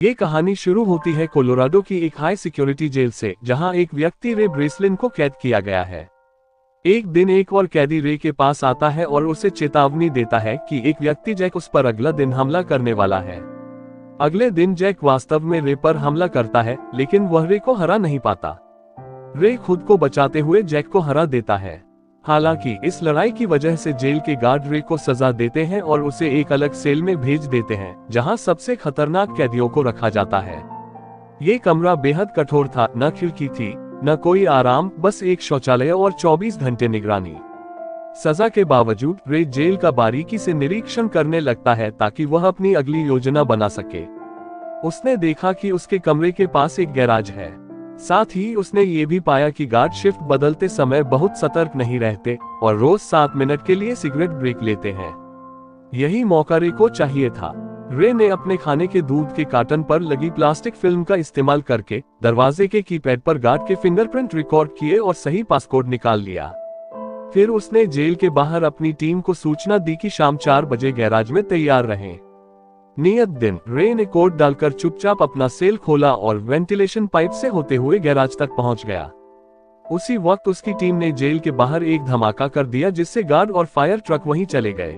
ये कहानी शुरू होती है कोलोराडो की एक हाई सिक्योरिटी जेल से, जहां एक व्यक्ति रे ब्रेसलिन को कैद किया गया है। एक दिन एक और कैदी रे के पास आता है और उसे चेतावनी देता है कि एक व्यक्ति जैक उस पर अगला दिन हमला करने वाला है। अगले दिन जैक वास्तव में रे पर हमला करता है, लेकिन वह रे को हरा नहीं पाता। रे खुद को बचाते हुए जैक को हरा देता है। हालांकि इस लड़ाई की वजह से जेल के गार्ड रे को सजा देते हैं और उसे एक अलग सेल में भेज देते हैं, जहां सबसे खतरनाक कैदियों को रखा जाता है। ये कमरा बेहद कठोर था, न खिड़की थी, न कोई आराम, बस एक शौचालय और 24 घंटे निगरानी। सजा के बावजूद रे जेल का बारीकी से निरीक्षण करने लगता है ताकि वह अपनी अगली योजना बना सके। उसने देखा कि उसके कमरे के पास एक गैराज है। साथ ही उसने ये भी पाया कि गार्ड शिफ्ट बदलते समय बहुत सतर्क नहीं रहते और रोज 7 मिनट के लिए सिगरेट ब्रेक लेते हैं। यही मौका रे को चाहिए था। रे ने अपने खाने के दूध के कार्टन पर लगी प्लास्टिक फिल्म का इस्तेमाल करके दरवाजे के कीपैड पर गार्ड के फिंगरप्रिंट रिकॉर्ड किए और सही पासकोड निकाल लिया। फिर उसने जेल के बाहर अपनी टीम को सूचना दी कि शाम 4 बजे गैराज में तैयार रहें। नियत दिन रे ने कोड डालकर चुपचाप अपना सेल खोला और वेंटिलेशन पाइप से होते हुए गैराज तक पहुंच गया। उसी वक्त उसकी टीम ने जेल के बाहर एक धमाका कर दिया, जिससे गार्ड और फायर ट्रक वहीं चले गए।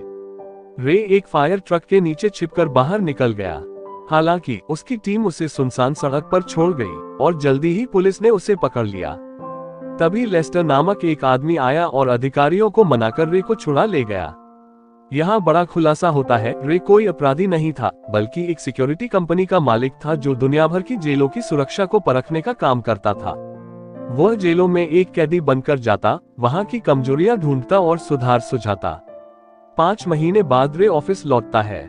रे एक फायर ट्रक के नीचे छिपकर बाहर निकल गया। हालांकि उसकी टीम उसे सुनसान सड़क पर छोड़ गई और जल्दी ही पुलिस ने उसे पकड़ लिया। तभी लेस्टर नामक एक आदमी आया और अधिकारियों को मनाकर रे को छुड़ा ले गया। यहाँ बड़ा खुलासा होता है, रे कोई अपराधी नहीं था, बल्कि एक सिक्योरिटी कंपनी का मालिक था जो दुनिया भर की जेलों की सुरक्षा को परखने का काम करता था। वह जेलों में एक कैदी बनकर जाता, वहां की कमजोरियां ढूंढता और सुधार सुझाता। 5 महीने बाद रे ऑफिस लौटता है।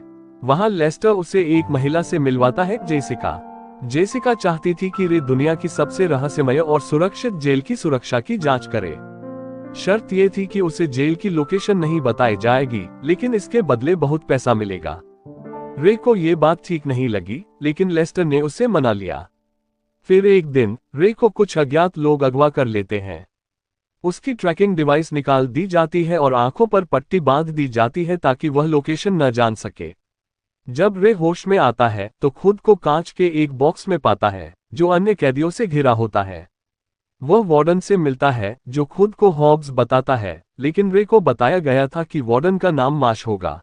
वहां लेस्टर उसे एक महिला से मिलवाता है, जेसिका। जेसिका चाहती थी कि रे दुनिया की सबसे रहस्यमय और सुरक्षित जेल की सुरक्षा की जांच करे। शर्त यह थी कि उसे जेल की लोकेशन नहीं बताई जाएगी, लेकिन इसके बदले बहुत पैसा मिलेगा। रे को ये बात ठीक नहीं लगी, लेकिन लेस्टर ने उसे मना लिया। फिर एक दिन रे को कुछ अज्ञात लोग अगवा कर लेते हैं। उसकी ट्रैकिंग डिवाइस निकाल दी जाती है और आंखों पर पट्टी बांध दी जाती है ताकि वह लोकेशन न जान सके। जब रे होश में आता है तो खुद को कांच के एक बॉक्स में पाता है जो अन्य कैदियों से घिरा होता है। वह वार्डन से मिलता है, जो खुद को हॉब्स बताता है, लेकिन रे को बताया गया था कि वार्डन का नाम माश होगा।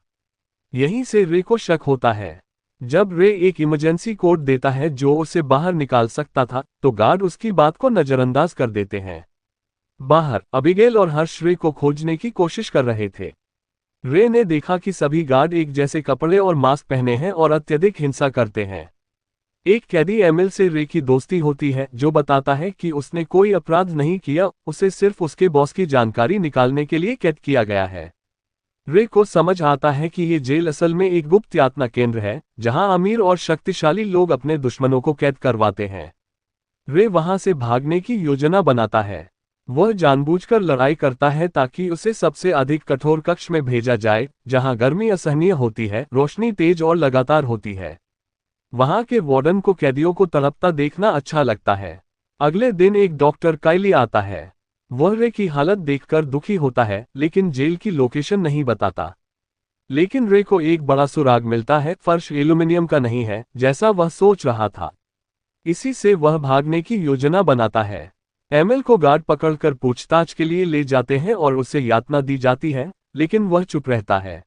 यहीं से रे को शक होता है। जब रे एक इमरजेंसी कोड देता है जो उसे बाहर निकाल सकता था, तो गार्ड उसकी बात को नजरअंदाज कर देते हैं। बाहर अबिगेल और हर्ष रे को खोजने की कोशिश कर रहे थे। रे ने देखा कि सभी गार्ड एक जैसे कपड़े और मास्क पहने हैं और अत्यधिक हिंसा करते हैं। एक कैदी एमिल से रे की दोस्ती होती है, जो बताता है कि उसने कोई अपराध नहीं किया, उसे सिर्फ उसके बॉस की जानकारी निकालने के लिए कैद किया गया है। रे को समझ आता है कि ये जेल असल में एक गुप्त यातना केंद्र है, जहां अमीर और शक्तिशाली लोग अपने दुश्मनों को कैद करवाते हैं। रे वहां से भागने की योजना बनाता है। वह जानबूझकर लड़ाई करता है ताकि उसे सबसे अधिक कठोर कक्ष में भेजा जाए, जहां गर्मी असहनीय होती है, रोशनी तेज और लगातार होती है। वहां के वार्डन को कैदियों को तड़पता देखना अच्छा लगता है। अगले दिन एक डॉक्टर काइली आता है। वह रे की हालत देखकर दुखी होता है, लेकिन जेल की लोकेशन नहीं बताता। लेकिन रे को एक बड़ा सुराग मिलता है, फर्श एल्यूमिनियम का नहीं है जैसा वह सोच रहा था। इसी से वह भागने की योजना बनाता है। एमिल को गार्ड पकड़कर पूछताछ के लिए ले जाते हैं और उसे यातना दी जाती है, लेकिन वह चुप रहता है।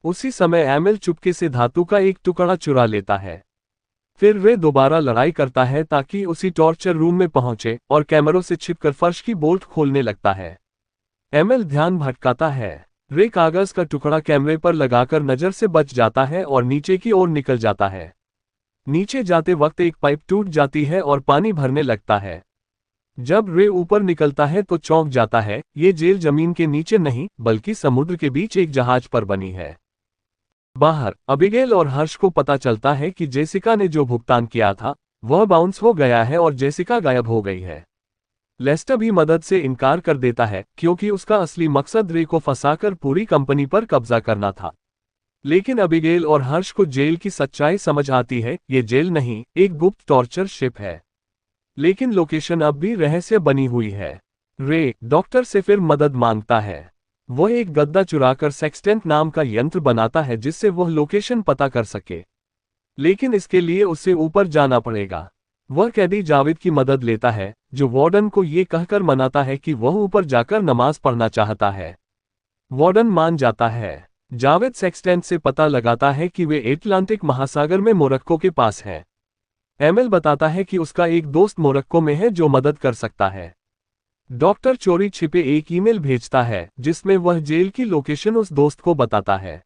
उसी समय एमिल चुपके से धातु का एक टुकड़ा चुरा लेता है। फिर रे दोबारा लड़ाई करता है ताकि उसी टॉर्चर रूम में पहुंचे और कैमरों से छिपकर फर्श की बोल्ट खोलने लगता है। एमिल ध्यान भटकाता है। रे कागज का टुकड़ा कैमरे पर लगाकर नजर से बच जाता है और नीचे की ओर निकल जाता है। नीचे जाते वक्त एक पाइप टूट जाती है और पानी भरने लगता है। जब रे ऊपर निकलता है तो चौंक जाता है, ये जेल जमीन के नीचे नहीं बल्कि समुद्र के बीच एक जहाज पर बनी है। बाहर अबिगेल और हर्ष को पता चलता है कि जेसिका ने जो भुगतान किया था वह बाउंस हो गया है और जेसिका गायब हो गई है। लेस्टर भी मदद से इनकार कर देता है, क्योंकि उसका असली मकसद रे को फंसाकर पूरी कंपनी पर कब्जा करना था। लेकिन अबिगेल और हर्ष को जेल की सच्चाई समझ आती है, ये जेल नहीं, एक गुप्त टॉर्चर शिप है। लेकिन लोकेशन अब भी रहस्य बनी हुई है। रे डॉक्टर से फिर मदद मांगता है। वह एक गद्दा चुराकर सेक्सटेंट नाम का यंत्र बनाता है जिससे वह लोकेशन पता कर सके। लेकिन इसके लिए उसे ऊपर जाना पड़ेगा। वह कैदी जावेद की मदद लेता है, जो वार्डन को ये कहकर मनाता है कि वह ऊपर जाकर नमाज पढ़ना चाहता है। वार्डन मान जाता है। जावेद सेक्सटेंट से पता लगाता है कि वे एटलांटिक महासागर में मोरक्को के पास हैं। एमिल बताता है कि उसका एक दोस्त मोरक्को में है जो मदद कर सकता है। डॉक्टर चोरी छिपे एक ईमेल भेजता है जिसमें वह जेल की लोकेशन उस दोस्त को बताता है।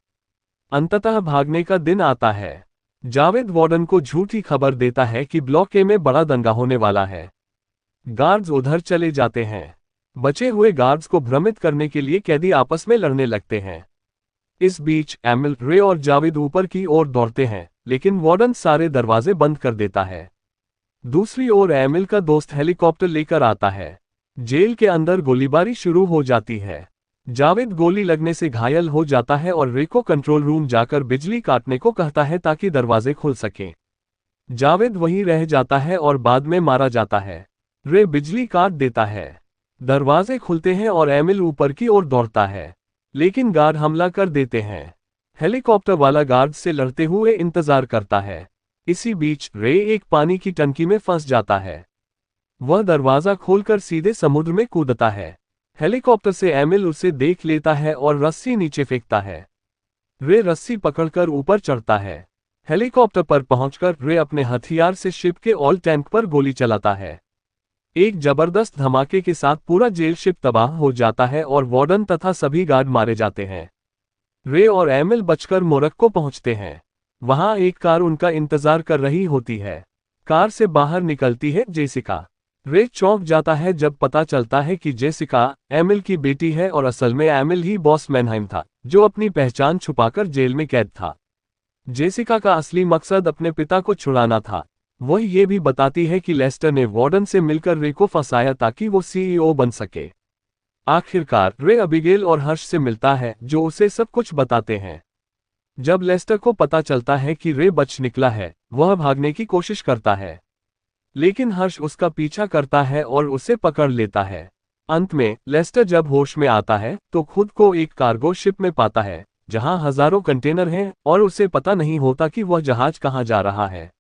अंततः भागने का दिन आता है। जावेद वार्डन को झूठी खबर देता है कि ब्लॉक ए में बड़ा दंगा होने वाला है। गार्ड्स उधर चले जाते हैं। बचे हुए गार्ड्स को भ्रमित करने के लिए कैदी आपस में लड़ने लगते हैं। इस बीच एमिल, रे और जावेद ऊपर की ओर दौड़ते हैं, लेकिन वार्डन सारे दरवाजे बंद कर देता है। दूसरी ओर एमिल का दोस्त हेलीकॉप्टर लेकर आता है। जेल के अंदर गोलीबारी शुरू हो जाती है। जावेद गोली लगने से घायल हो जाता है और रे को कंट्रोल रूम जाकर बिजली काटने को कहता है ताकि दरवाजे खुल सकें। जावेद वहीं रह जाता है और बाद में मारा जाता है। रे बिजली काट देता है। दरवाजे खुलते हैं और एमिल ऊपर की ओर दौड़ता है, लेकिन गार्ड हमला कर देते हैं। हेलीकॉप्टर वाला गार्ड से लड़ते हुए इंतजार करता है। इसी बीच रे एक पानी की टंकी में फंस जाता है। वह दरवाजा खोलकर सीधे समुद्र में कूदता है। हेलीकॉप्टर से एमिल उसे देख लेता है और रस्सी नीचे फेंकता है। रे रस्सी पकड़कर ऊपर चढ़ता है। हेलीकॉप्टर पर पहुंचकर रे अपने हथियार से शिप के ऑल टैंक पर गोली चलाता है। एक जबरदस्त धमाके के साथ पूरा जेल शिप तबाह हो जाता है और वार्डन तथा सभी गार्ड मारे जाते हैं। रे और एमिल बचकर मोरक्को पहुंचते हैं। वहां एक कार उनका इंतजार कर रही होती है। कार से बाहर निकलती है जेसिका। रे चौंक जाता है जब पता चलता है कि जेसिका एमिल की बेटी है और असल में एमिल ही बॉस मैनहाइम था, जो अपनी पहचान छुपाकर जेल में कैद था। जेसिका का असली मकसद अपने पिता को छुड़ाना था। वह ये भी बताती है कि लेस्टर ने वार्डन से मिलकर रे को फंसाया ताकि वो सीईओ बन सके। आखिरकार रे अबिगेल और हर्ष से मिलता है, जो उसे सब कुछ बताते हैं। जब लेस्टर को पता चलता है कि रे बच निकला है, वह भागने की कोशिश करता है, लेकिन हर्ष उसका पीछा करता है और उसे पकड़ लेता है। अंत में लेस्टर जब होश में आता है तो खुद को एक कार्गो शिप में पाता है, जहां हजारों कंटेनर हैं और उसे पता नहीं होता कि वह जहाज कहां जा रहा है।